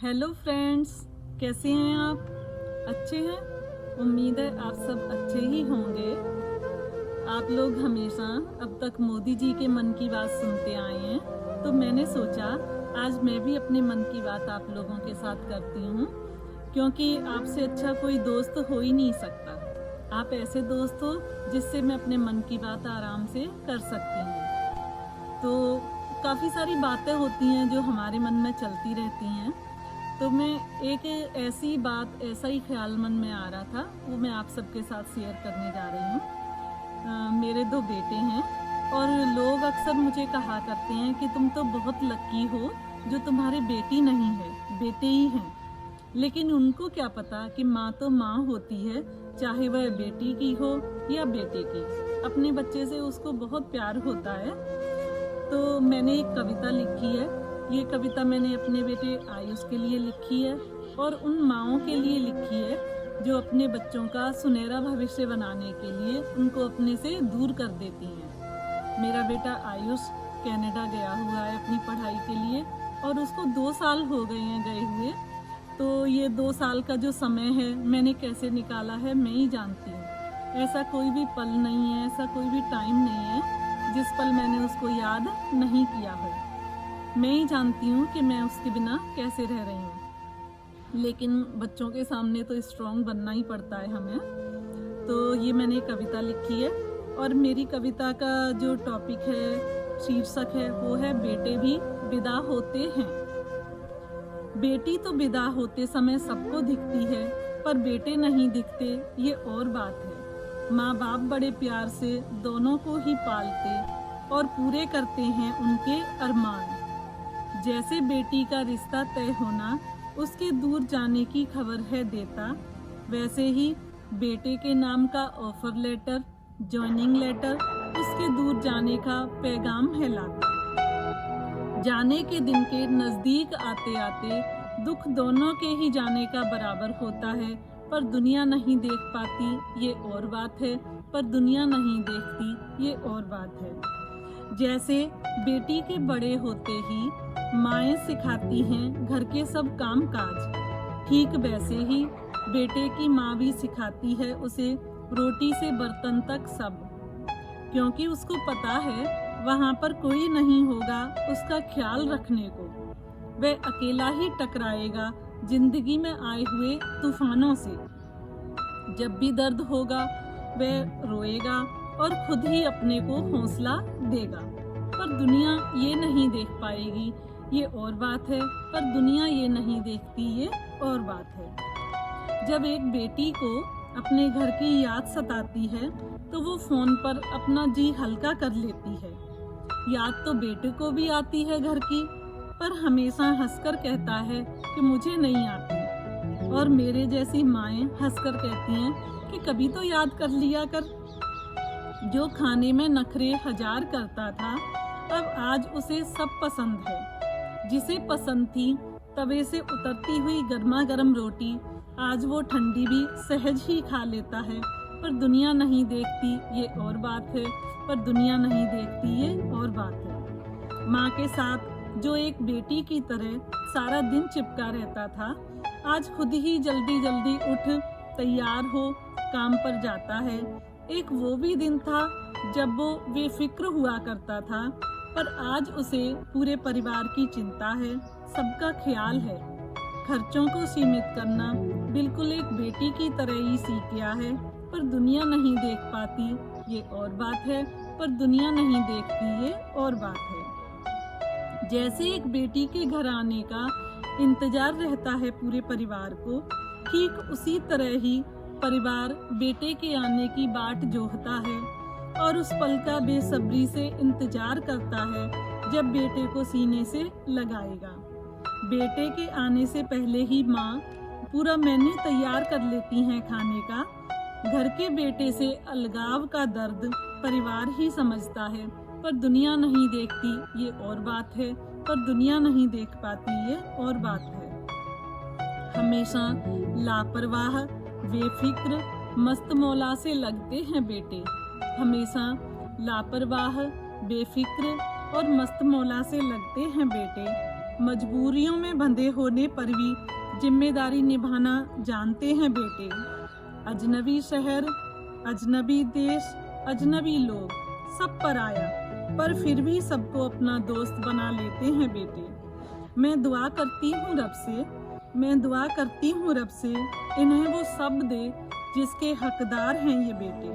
Hello friends, कैसे हैं आप? अच्छे हैं? उम्मीद है आप सब अच्छे ही होंगे। आप लोग हमेशा अब तक मोदी जी के मन की बात सुनते आए हैं, तो मैंने सोचा आज मैं भी अपने मन की बात आप लोगों के साथ करती हूँ, क्योंकि आपसे अच्छा कोई दोस्त हो ही नहीं सकता। आप ऐसे दोस्त हो जिससे मैं अपने मन की बात आराम से कर सकती हूँ। तो काफ़ी सारी बातें होती हैं जो हमारे मन में चलती रहती हैं, तो मैं एक ऐसी बात, ऐसा ही ख्याल मन में आ रहा था, वो मैं आप सबके साथ शेयर करने जा रही हूँ। मेरे 2 बेटे हैं और लोग अक्सर मुझे कहा करते हैं कि तुम तो बहुत लकी हो जो तुम्हारे बेटी नहीं है, बेटे ही हैं। लेकिन उनको क्या पता कि माँ तो माँ होती है, चाहे वह बेटी की हो या बेटे की। अपने बच्चे से उसको बहुत प्यार होता है। तो मैंने एक कविता लिखी है। ये कविता मैंने अपने बेटे आयुष के लिए लिखी है और उन माँओं के लिए लिखी है जो अपने बच्चों का सुनहरा भविष्य बनाने के लिए उनको अपने से दूर कर देती हैं। मेरा बेटा आयुष कनाडा गया हुआ है अपनी पढ़ाई के लिए और उसको 2 साल हो गए हैं गए हुए। तो ये 2 साल का जो समय है मैंने कैसे निकाला है मैं ही जानती हूँ। ऐसा कोई भी पल नहीं है, ऐसा कोई भी टाइम नहीं है जिस पल मैंने उसको याद नहीं किया हो। मैं ही जानती हूँ कि मैं उसके बिना कैसे रह रही हूँ, लेकिन बच्चों के सामने तो स्ट्रॉन्ग बनना ही पड़ता है हमें। तो ये मैंने कविता लिखी है और मेरी कविता का जो टॉपिक है, शीर्षक है, वो है बेटे भी विदा होते हैं। बेटी तो विदा होते समय सबको दिखती है, पर बेटे नहीं दिखते, ये और बात है। माँ बाप बड़े प्यार से दोनों को ही पालते और पूरे करते हैं उनके अरमान। जैसे बेटी का रिश्ता तय होना उसके दूर जाने की खबर है देता, वैसे ही बेटे के नाम का ऑफर लेटर, जॉइनिंग लेटर उसके दूर जाने का पैगाम है लाता। जाने के दिन के नजदीक आते आते दुख दोनों के ही जाने का बराबर होता है, पर दुनिया नहीं देख पाती, ये और बात है। पर दुनिया नहीं देखती, ये और बात है। जैसे बेटी के बड़े होते ही माएँ सिखाती हैं घर के सब काम काज, ठीक वैसे ही बेटे की माँ भी सिखाती है उसे रोटी से बर्तन तक सब, क्योंकि उसको पता है वहाँ पर कोई नहीं होगा उसका ख्याल रखने को। वह अकेला ही टकराएगा जिंदगी में आए हुए तूफानों से। जब भी दर्द होगा वह रोएगा और खुद ही अपने को हौसला देगा, पर दुनिया ये नहीं देख पाएगी, ये और बात है। पर दुनिया ये नहीं देखती, ये और बात है। जब एक बेटी को अपने घर की याद सताती है तो वो फोन पर अपना जी हल्का कर लेती है। याद तो बेटे को भी आती है घर की, पर हमेशा हंसकर कहता है कि मुझे नहीं आती। और मेरे जैसी माएँ हंसकर कहती हैं कि कभी तो याद कर लिया कर। जो खाने में नखरे 1000 करता था, अब आज उसे सब पसंद है। जिसे पसंद थी तवे से उतरती हुई गर्मा गर्म रोटी, आज वो ठंडी भी सहज ही खा लेता है। पर दुनिया नहीं देखती, ये और बात है। पर दुनिया नहीं देखती, ये और बात है। माँ के साथ जो एक बेटी की तरह सारा दिन चिपका रहता था, आज खुद ही जल्दी जल्दी उठ तैयार हो काम पर जाता है। एक वो भी दिन था जब वो बेफिक्र हुआ करता था, पर आज उसे पूरे परिवार की चिंता है, सबका ख्याल है। खर्चों को सीमित करना बिल्कुल एक बेटी की तरह ही सीख गया है। पर दुनिया नहीं देख पाती, ये और बात है। पर दुनिया नहीं देखती, ये और बात है। जैसे एक बेटी के घर आने का इंतजार रहता है पूरे परिवार को, ठीक उसी तरह ही परिवार बेटे के आने की बाट जोहता है और उस पल का बेसब्री से इंतजार करता है जब बेटे को सीने से लगाएगा। बेटे के आने से पहले ही माँ पूरा मेन्यू तैयार कर लेती हैं खाने का। घर के बेटे से अलगाव का दर्द परिवार ही समझता है, पर दुनिया नहीं देखती, ये और बात है। पर दुनिया नहीं देख पाती, ये और बात है। हमेशा लापरवाह, बेफिक्र, मस्त मौला से लगते हैं बेटे। हमेशा लापरवाह, बेफिक्र और मस्त मौला से लगते हैं बेटे। मजबूरियों में बंधे होने पर भी जिम्मेदारी निभाना जानते हैं बेटे। अजनबी शहर, अजनबी देश, अजनबी लोग, सब पर आया, पर फिर भी सबको अपना दोस्त बना लेते हैं बेटे। मैं दुआ करती हूँ रब से इन्हें वो सब दे जिसके हकदार हैं ये बेटे।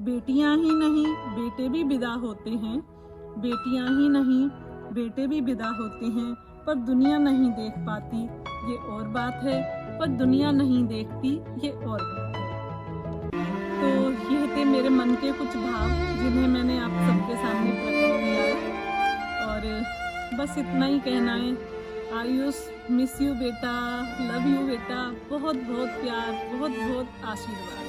बेटियां ही नहीं बेटे भी विदा होते हैं, बेटियां ही नहीं बेटे भी विदा होते हैं, पर दुनिया नहीं देख पाती ये और बात है, पर दुनिया नहीं देखती ये और बात है। तो ये थे मेरे मन के कुछ भाव जिन्हें मैंने आप सबके सामने प्रकट किया है। और बस इतना ही कहना है, आयुष, मिस यू बेटा, लव यू बेटा, बहुत बहुत प्यार, बहुत बहुत आशीर्वाद।